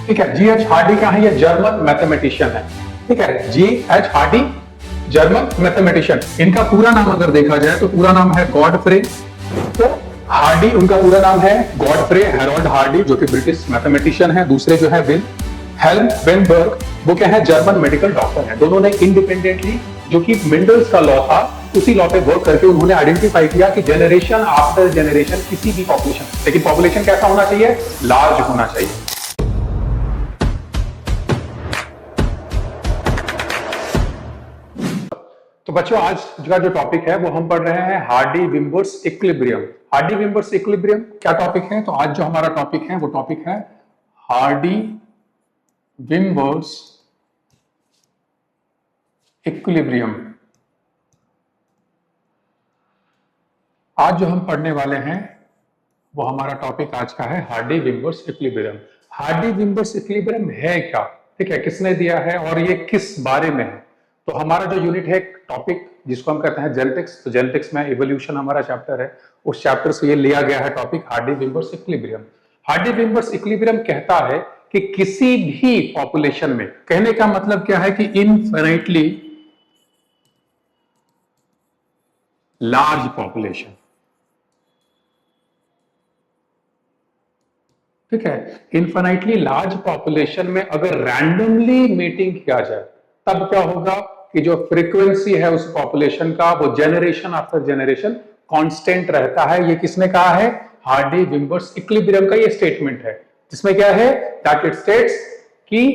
ठीक है। जी H Hardy क्या है? ये जर्मन मैथमेटिशियन है। ठीक है, जी एच हार्डी जर्मन मैथमेटिशियन। इनका पूरा नाम अगर देखा जाए तो पूरा नाम है गॉडफ्रे तो हार्डी, उनका पूरा नाम है गॉडफ्रे हेरोल्ड हार्डी, जो कि ब्रिटिश मैथमेटिशियन है। दूसरे जो है विल हेल्म वेनबर्ग, वो क्या है? जर्मन मेडिकल डॉक्टर है। दोनों ने इंडिपेंडेंटली, जो कि मेंडल्स का लॉ था, उसी लॉ पे वर्क करके उन्होंने आइडेंटिफाई किया कि जनरेशन आफ्टर जनरेशन किसी भी पॉपुलेशन, लेकिन पॉपुलेशन कैसा होना चाहिए? लार्ज होना चाहिए। तो बच्चों, आज का जो टॉपिक है वो हम पढ़ रहे हैं हार्डी-विम्बर्स इक्विलिब्रियम। हार्डी-विम्बर्स इक्विलिब्रियम क्या टॉपिक है? तो आज जो हमारा टॉपिक है वो टॉपिक है हार्डी-विम्बर्स इक्विलिब्रियम। आज जो हम पढ़ने वाले हैं वो हमारा टॉपिक आज का है हार्डी-विम्बर्स इक्विलिब्रियम। हार्डी-विम्बर्स इक्विलिब्रियम है क्या? ठीक है, किसने दिया है और ये किस बारे में है? तो हमारा जो यूनिट है, टॉपिक जिसको हम कहते हैं जेनेटिक्स, तो जेनेटिक्स में इवोल्यूशन हमारा चैप्टर है, उस चैप्टर से ये लिया गया है टॉपिक हार्डी-विम्बर्स इक्विलिब्रियम। हार्डी-विम्बर्स इक्विलिब्रियम कहता है कि किसी भी पॉपुलेशन में, कहने का मतलब क्या है कि इनफिनिटली लार्ज पॉपुलेशन, ठीक है, इनफिनिटली लार्ज पॉपुलेशन में अगर रैंडमली मीटिंग किया जाए तब क्या होगा कि जो फ्रीक्वेंसी है उस पॉपुलेशन का, वो जनरेशन आफ्टर जनरेशन कांस्टेंट रहता है। ये किसने कहा है? हार्डी-विम्बर्स इक्विलिब्रियम का ये स्टेटमेंट है, जिसमें क्या है? दैट इट स्टेट्स कि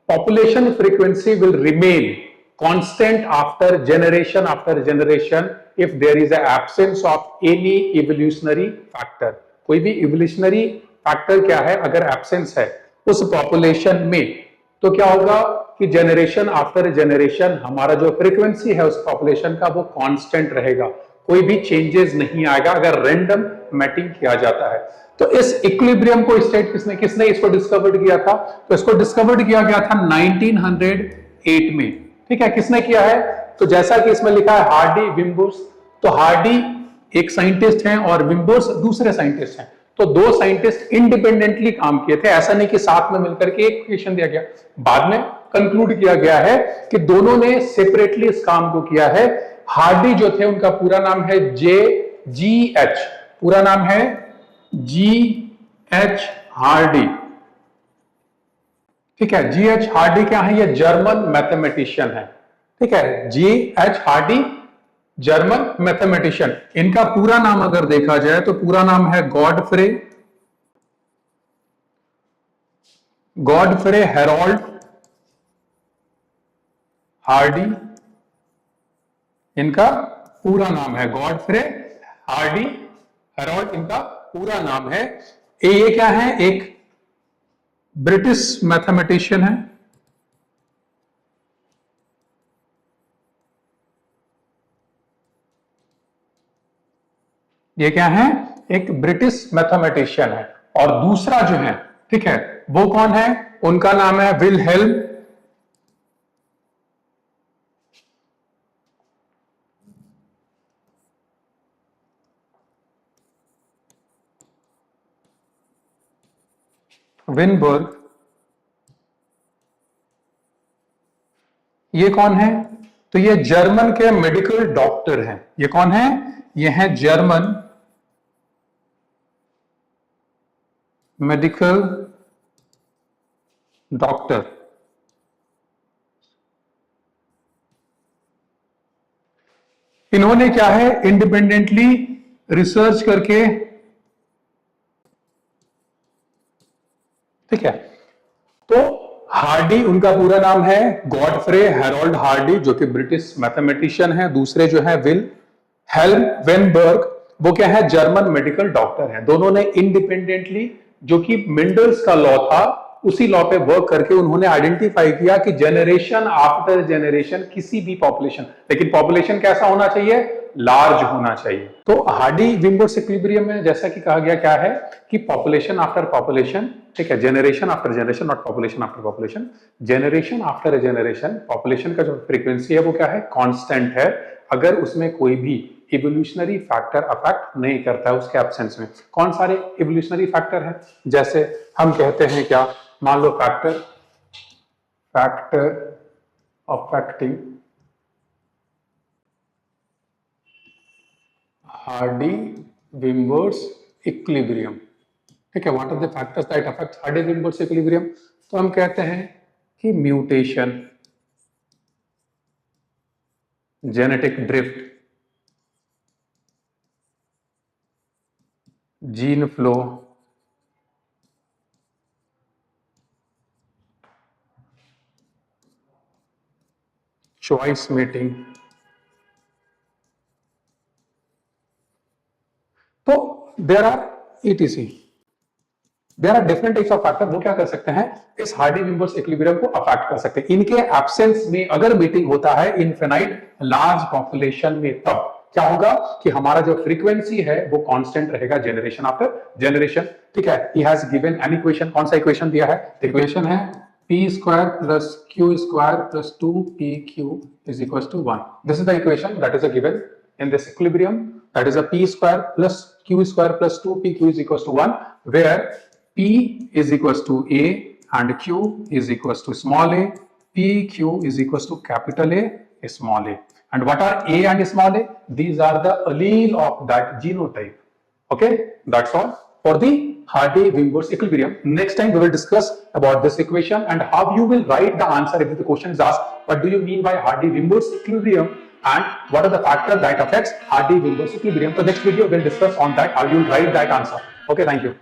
population frequency will remain constant after generation if there is a absence of any evolutionary factor. कोई भी इवोल्यूशनरी फैक्टर क्या है अगर एब्सेंस है उस पॉपुलेशन में, तो क्या होगा कि जनरेशन आफ्टर जनरेशन हमारा जो फ्रीक्वेंसी है उस पॉपुलेशन का वो कांस्टेंट रहेगा, कोई भी चेंजेस नहीं आएगा अगर रैंडम मैटिंग किया जाता है। तो इस इक्विलिब्रियम को स्टेट किसने इसको डिस्कवर्ड किया था? तो इसको डिस्कवर्ड किया गया था 1908 में। ठीक है, किसने किया है? तो जैसा कि इसमें लिखा है हार्डी-विम्बर्स, तो हार्डी एक साइंटिस्ट हैं और विम्बर्स दूसरे साइंटिस्ट हैं। तो दो साइंटिस्ट इंडिपेंडेंटली काम किए थे, ऐसा नहीं कि साथ में मिलकर के एक क्वेश्चन दिया गया। बाद में कंक्लूड किया गया है कि दोनों ने सेपरेटली इस काम को किया है। हार्डी जो थे, उनका पूरा नाम है जी.एच, पूरा नाम है जी.एच हार्डी। ठीक है, जी.एच हार्डी क्या है? ये जर्मन मैथमेटिशियन है। ठीक है, जी.एच हार्डी जर्मन मैथमेटिशियन। इनका पूरा नाम अगर देखा जाए तो पूरा नाम है गॉडफ्रे हेरोल्ड हार्डी। इनका पूरा नाम है गॉडफ्रे हार्डी हेरोल्ड, इनका पूरा नाम है। ये क्या है? एक ब्रिटिश मैथमेटिशियन है। ये क्या है? एक ब्रिटिश मैथमेटिशियन है। और दूसरा जो है, ठीक है, वो कौन है? उनका नाम है विलहेल्म वेनबर्ग। ये कौन है? तो ये जर्मन के मेडिकल डॉक्टर हैं। ये कौन है? ये है जर्मन मेडिकल डॉक्टर। इन्होंने क्या है? इंडिपेंडेंटली रिसर्च करके, ठीक है, तो हार्डी, उनका पूरा नाम है गॉडफ्रे हेरोल्ड हार्डी, जो कि ब्रिटिश मैथमेटिशियन है। दूसरे जो है विल हेल्म वेनबर्ग, वो क्या है? जर्मन मेडिकल डॉक्टर है। दोनों ने इंडिपेंडेंटली, जो कि मेंडल्स का लॉ था, उसी लॉ पे वर्क करके उन्होंने आइडेंटिफाई किया कि जनरेशन आफ्टर जनरेशन किसी भी पॉपुलेशन, लेकिन पॉपुलेशन कैसा होना चाहिए? लार्ज होना चाहिए। तो हार्डी-विम्बर्स इक्विलिब्रियम में जैसा कि कहा गया क्या है कि पॉपुलेशन आफ्टर पॉपुलेशन, ठीक है, generation after generation, not population after population, generation after generation population का जो फ्रीक्वेंसी है वो क्या है? कांस्टेंट है, अगर उसमें कोई भी इवोल्यूशनरी फैक्टर अफेक्ट नहीं करता है उसके एब्सेंस में। कौन सारे इवोल्यूशनरी फैक्टर है? जैसे हम कहते हैं क्या मान लो फैक्टर अफेक्टिंग हार्डी-विम्बर्स इक्विलिब्रियम। ठीक है, what are the factors that affect Hardy Weinberg's equilibrium? तो हम कहते हैं कि mutation, genetic drift, gene flow, choice mating. तो there are ETC, there are different types of factor. वो क्या कर सकते हैं, इस हार्डी-विम्बर्स इक्विलिब्रियम को अफेक्ट कर सकते हैं। इनके एब्सेंस में अगर मीटिंग होता है इनफिनाइट लार्ज पॉपुलेशन में, तब क्या होगा कि हमारा जो फ्रीक्वेंसी है वो कांस्टेंट रहेगा जनरेशन आफ्टर जनरेशन। ठीक है, he has given an equation. कौन सा इक्वेशन दिया है? इक्वेशन है p² + q² + 2pq = 1. This is the equation that is given in this equilibrium, that is a p² + q² + 2pq = 1, where p is equals to a and q is equals to small a, pq is equals to capital A, small a. And what are a and small a? These are the allele of that genotype. Okay, that's all for the Hardy-Wimbor's equilibrium. Next time we will discuss about this equation and how you will write the answer if the question is asked, what do you mean by Hardy-Wimbor's equilibrium and what are the factors that affects Hardy-Wimbor's equilibrium. So next video we'll discuss on that, how you will write that answer. Okay, thank you.